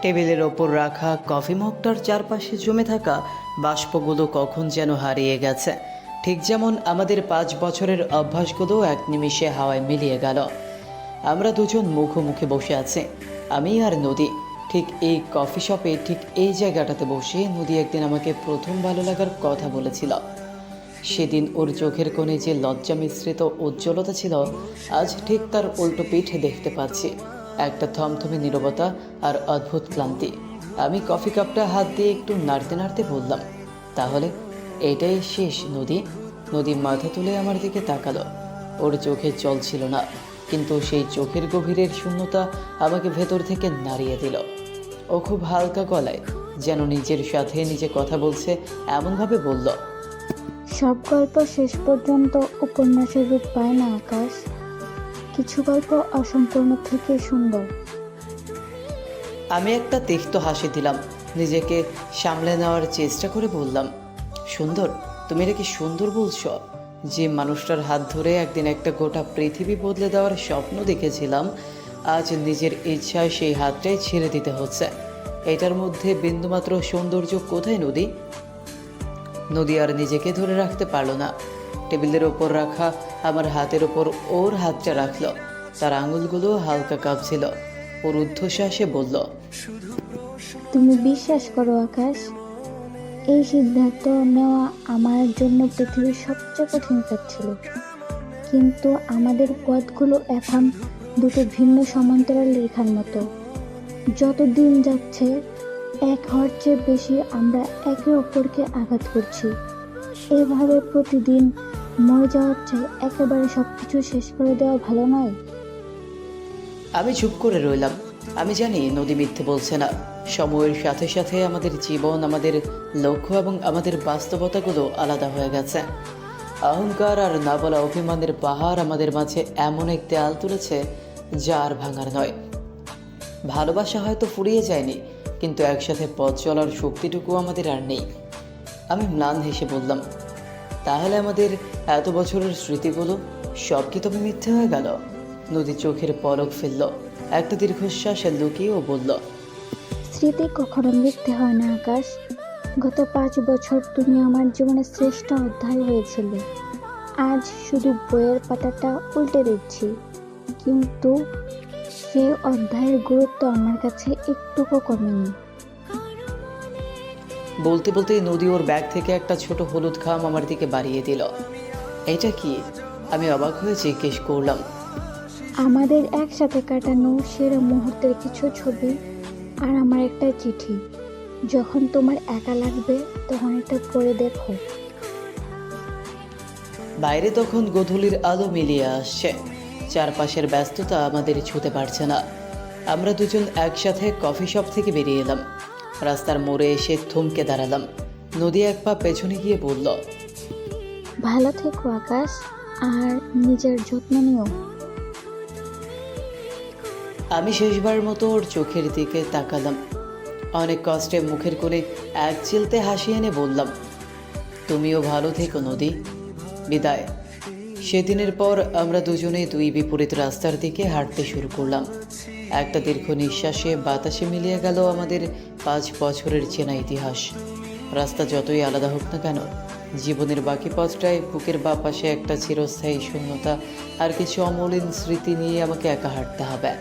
টেবিলের ওপর রাখা কফি মগটার চারপাশে জমে থাকা বাষ্পগুলো কখন যেন হারিয়ে গেছে, ঠিক যেমন আমাদের 5 বছরের অভ্যাসগুলো এক নিমিষে হাওয়ায় মিলিয়ে গেল। আমরা দুজন মুখোমুখি বসে আছি, আমি আর নদী। ঠিক এই কফি শপে, ঠিক এই জায়গাটাতে বসে নদী একদিন আমাকে প্রথম ভালো লাগার কথা বলেছিল। সেদিন ওর চোখের কোণে যে লজ্জা মিশ্রিত উজ্জ্বলতা ছিল, আজ ঠিক তার উল্টো পিঠ দেখতে পাচ্ছি। একটা থমথমে নীরবতা আর অদ্ভুত ক্লান্তি। আমি কফি কাপটা হাত দিয়ে একটু নাড়তে নাড়তে বললাম, তাহলে এটাই শেষ নদী? নদী মাথা তুলে আমার দিকে তাকালো। ওর চোখে জল ছিল না, কিন্তু সেই চোখের গভীরের শূন্যতা আমাকে ভেতর থেকে নাড়িয়ে দিল। ও খুব হালকা গলায়, যেন নিজের সাথে নিজে কথা বলছে, এমনভাবে বলল, সব গল্প শেষ পর্যন্ত উপন্যাসের রূপ পায় না আকাশ। কিছু গল্প অসম্পূর্ণ থেকে সুন্দর। আমি একটা তিক্ত হাসি দিলাম, নিজেকে সামলে নেওয়ার চেষ্টা করে বললাম, সুন্দর? তুমি এটা কি সুন্দর বলছো? যে মানুষটার হাত ধরে একদিন একটা গোটা পৃথিবী বদলে দেওয়ার স্বপ্ন দেখেছিলাম, আজ নিজের ইচ্ছায় সেই হাতটাই ছেড়ে দিতে হচ্ছে। এটার মধ্যে বিন্দুমাত্র সৌন্দর্য কোথায় নদী? নদী আর নিজেকে ধরে রাখতে পারলো না। টেবিলের ওপর রাখা আমার হাতের ওপর ওর হাতটা রাখলো। তার আঙুলগুলো হালকা কাঁপছিল। ওর ঊর্ধ্বশ্বাসে বলল, তুমি বিশ্বাস করো আকাশ, এই সিদ্ধান্ত নেওয়া আমার জন্য পৃথিবীর সবচেয়ে কঠিন কাজ ছিল। কিন্তু আমাদের পথগুলো এখন দুটো ভিন্ন সমান্তরাল রেখার মতো। যত দিন যাচ্ছে এক হওয়ার চেয়ে বেশি আমরা একে অপরকে আঘাত করছি। এভাবে প্রতিদিন মরে যাওয়ার চেয়ে একেবারে সবকিছু শেষ করে দেওয়া ভালো নয়? আমি চুপ করে রইলাম। আমি জানি নদী মিথ্যে বলছে না। সময়ের সাথে সাথে আমাদের জীবন, আমাদের লক্ষ্য এবং আমাদের বাস্তবতাগুলো আলাদা হয়ে গেছে। অহংকার আর না বলা অভিমানের পাহাড় আমাদের মাঝে এমন এক দেয়াল তুলেছে যা আর ভাঙার নয়। ভালোবাসা হয়তো ফুরিয়ে যায়নি, কিন্তু একসাথে পথ চলার শক্তিটুকু আমাদের আর নেই। আমি ম্লান হেসে বললাম, তাহলে আমাদের এত বছরের স্মৃতিগুলো সব কি তবে মিথ্যে হয়ে গেল? নদী চোখের পলক ফেলল, একটা দীর্ঘশ্বাসে লুকিয়ে ও বলল, স্মৃতি কখনো মিথ্যে হয় না আকাশ। গত 5 বছর তুমি আমার জীবনের শ্রেষ্ঠ অধ্যায় হয়েছিলে। আজ শুধু বইয়ের পাতাটা উল্টে দিচ্ছি, কিন্তু সেই অধ্যায়ের গুরুত্ব আমার কাছে একটুকু কমেনি। বলতে বলতেই নদী ওর ব্যাগ থেকে একটা ছোট হলুদ খাম আমার দিকে বাড়িয়ে দিল। এটা কি? আমি অবাক হয়ে জিজ্ঞেস করলাম। আমাদের একসাথে কাটানো সেরা মুহূর্তের কিছু ছবি আর আমার একটা চিঠি। যখন তোমার একা লাগবে তখন এটা পড়ে দেখো। বাইরে তখন গোধূলির আলো মিলিয়ে আসছে। চারপাশের ব্যস্ততা আমাদের ছুঁতে পারছে না। আমরা দুজন একসাথে কফি শপ থেকে বেরিয়ে এলাম। রাস্তার মোড়ে এসে থমকে দাঁড়ালাম। নদী এক পা পেছনে গিয়ে বলল, ভালো থেকো আকাশ, আর নিজের যত্ন নিও। আমি শেষবার মতো ওর চোখের দিকে তাকালাম। অনেক কষ্টে মুখের কোণে এক চিলতে হাসি এনে বললাম, তুমিও ভালো থেকো নদী। বিদায়। সেদিনের পর আমরা দুজনেই দুই বিপরীত রাস্তার দিকে হাঁটতে শুরু করলাম। একটা দীর্ঘ নিঃশ্বাসে বাতাসে মিলিয়ে গেল আমাদের 5 বছরের চেনা ইতিহাস। রাস্তা যতই আলাদা হোক না কেন, জীবনের বাকি পথটায় বুকের বাঁ পাশে একটা চিরস্থায়ী শূন্যতা আর কিছু অমলিন স্মৃতি নিয়ে আমাকে একা হাঁটতে হবে।